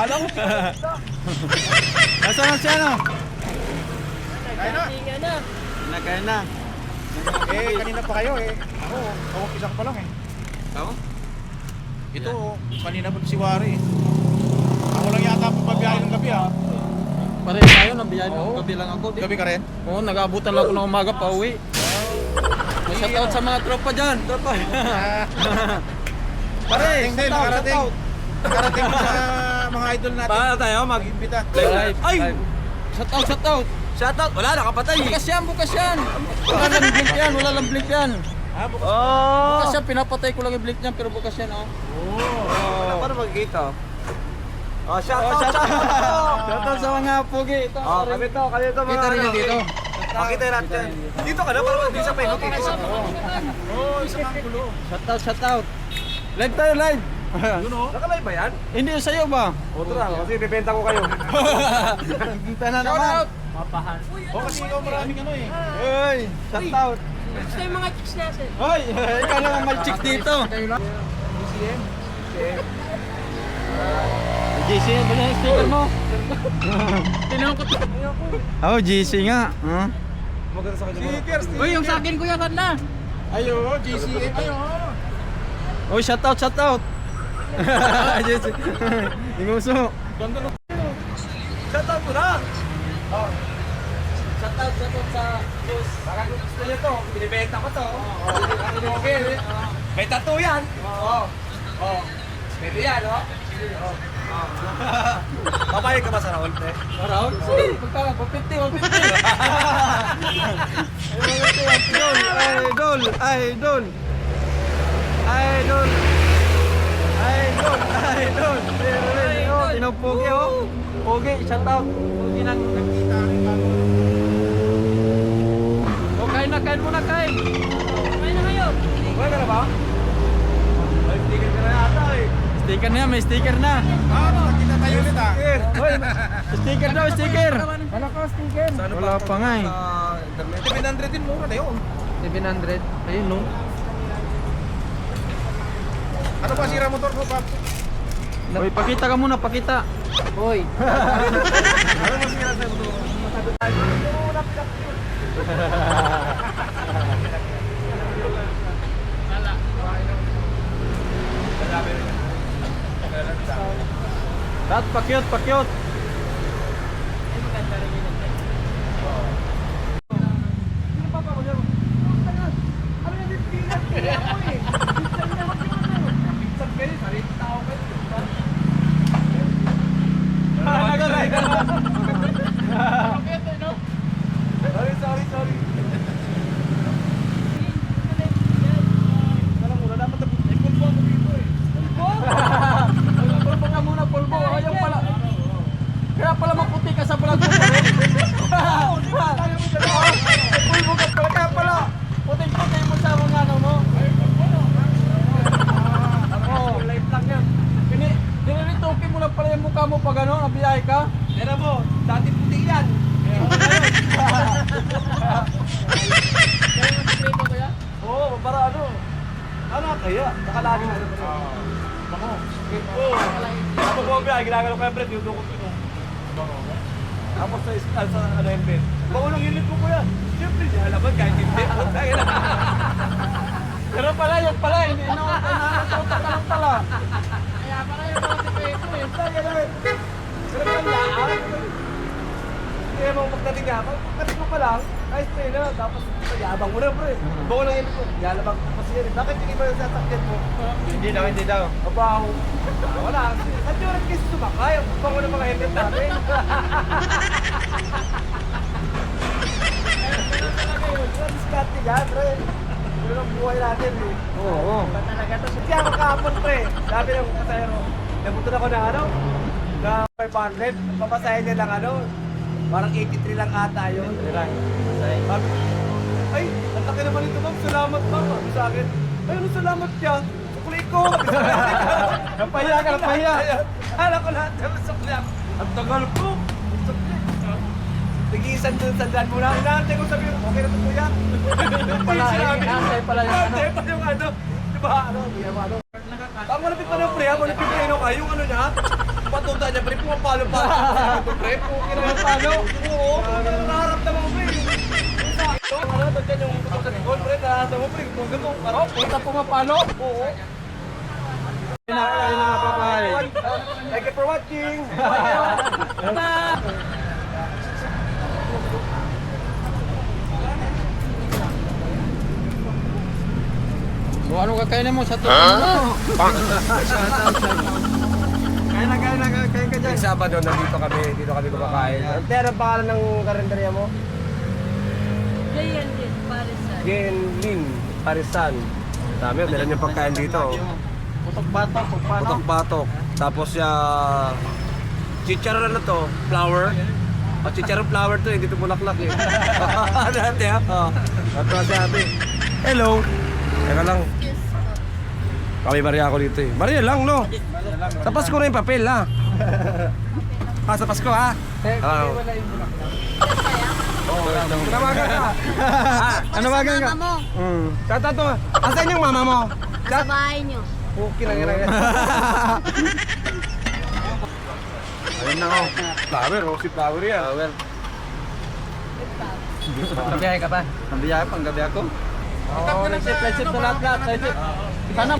Alam mo? Nasaan na siya, no? Kaya na. Kaya na. Eh, kanina pa kayo eh. Ako, isa ko pa lang eh. Tama? Ito, kanina pa si Wari. Ako lang yata pabiyahe ng gabi ah. Pareho tayo, nabiyahe ng gabi lang ako. Gabi ka rin? Oo, nag-aabutan lang ako ng umaga pa uwi. Shout out sa mga tropa dyan, tropa. Pare, hindi, nakarating. Nakarating sa mga idol natin. Paano tayo Mag-imbita. live? Ay! Shout out, shout out! Shout out! Wala, nakapatay. Bukas yan, bukas yan. Wala lang blink yan, wala lang blink yan. Ah, bukas. Bukas yan, pinapatay ko lang yung blink niyan, pero bukas yan, oh. Paano magkikita? Oh, shout out, Shout out sa mga pugi. Ito, Oh, kami to mga kita rin ano. dito. Makita natin. Dito ka na, parang hindi sa penalty. Oo, isang anggulo. Shout out, shout out. Live tayo, live. Yun o. Nakalive ba yan? Hindi yung sa'yo ba? O, ito na, kasi bibenta ko kayo. Kita na naman. O, kasi ikaw maraming ano eh. Uy, shout out. Gusto yung mga chicks natin. Hoy, ikaw naman may chick dito. BCM. GC, ba na yung sticker mo? Tinanong ko. Oh, GC nga. Huh? Maganda sa kanya. Stickers. Uy, yung sa akin kuya kan na. Ayo, GCM. Ayo. Oh, shout out, shout out. GC. Inguso. Ganda na. Shout out mo na! Shout out sa boss. Baka kung gusto nyo to, binibenta ko to. Okay. May tattoo yan. Oo. Oo. Pwede yan, no? Papayag ka ba sa Raul, pre? Around? Sige, magkala. 150, 150. Idol, idol. Idol. Idol, idol. Oh, tinapugi, oh. Pogi, shout out. Pogi nang nakita rin bago. Oh, kain muna, kain. Kain na kayo. Wala ka na ba? Ay, sticker ka na yata eh. Sticker na, may sticker na. Ah, nakakita tayo ulit ah. Hoy, sticker daw, sticker. Wala ka sticker. Wala pa nga eh. 700 din, mura na yun. 700. Ayun, no. Ano ba sira motor mo, Pap? Hoy, pakita ka muna, pakita. Hoy. Ano ba sira sa motor? Tat, pakyot, pakyot. Sorry. Alam mo na, dapat pulbo ako dito eh. Pulbo ka muna, pulbo. Ayaw pala. Kaya pala maputi ka sa vlog mo pa rin. Pulbo ka pala. Kaya pala puting-puti mo sa mga ano mo. Oo. Live lang yan. Diniritukin mo lang pala yung mukha mo pag ano, nabiyahe ka. Tira mo, dati puti yan. Oo, para ano? Ano kaya? Nakalagi na naman. Bango. Oo. Tapos mo biya, ginagano ko yung bread, yung dukot ko. Tapos sa ano helmet. Bago lang helmet ko kuya. Siyempre, di halaman kahit hindi. Pero pala, yun pala, hindi nakatutak ka lang pala. Kaya pala yung mga sikreto eh. Pero lang lahat. Kaya mo pagdating nga, pagdating ko pa lang, ayos na yun na. Tapos, yabang mo na pre. Bago lang helmet ko, yalabang ko kasi yan. Bakit hindi ba yung sasakyan mo? Hindi daw. Abaw. Wala. At yung rin kasi sumakay. Ang bango ng mga helmet natin. Diskarte yan, pre. Yun ang buhay natin eh. Oo. Talaga to. Kaya ako kahapon, pre. Sabi ng kasayro, nabutan ako na ano, na 500. Papasahin niya lang ano, parang 83 lang ata yun. Sabi, ay, ang laki naman ito ma'am. Salamat ma'am. Sabi sa akin, ay, ano salamat niya? Sukli ko. Napahiya ka, napahiya. Kala ko lahat ng sukli ako. Ang tagal ko. Sukli. Nag-iisan dun sa dyan muna. Inaantay ko sabi, okay na ito kuya. Pala, inaantay pala yung ano. Inaantay pa yung ano. Diba ano? Ano? Ang malapit pa ng pre, ha? Malapit pa rin kayo, yung ano niya? Patuta niya, pre, pumapalo-palo. Pre, okay na yung palo. Oo, nakaramdaman mo, pre. Ano, doon dyan yung putok sa likod, pre, nakaramdaman mo, pre. Kung ganito, parang, punta pumapalo. Oo. Ayun na, papay. Thank you for watching. So ano kakainin mo sa tuwan mo? Kain ka dyan. Sabado, dito kami kumakain. Ante, anong pangalan ng karinderya mo? Jayan din, Parisan. Genlin, Parisan. Dami, meron yung pagkain dito. Putok-batok, Putok-batok. Tapos chicharon na to, flour. Chicharon flour to, hindi to bulaklak eh. Dati ha? At si ate. Hello. Teka lang. Kami Maria ako dito eh. Maria lang, no? Sa Pasko na yung papel, ha? Sa Pasko, ha? Tinawagan ka. Tinawagan ka. Mama mo. Tatato, asan yung mama mo? Nasa bahay nyo. Okay lang yan. Ayun na ako. Flower, si flower yan. Flower. Kabiyahe ka pa? Kabiyahe pang gabi ako? Oo, receipt na lahat. Sana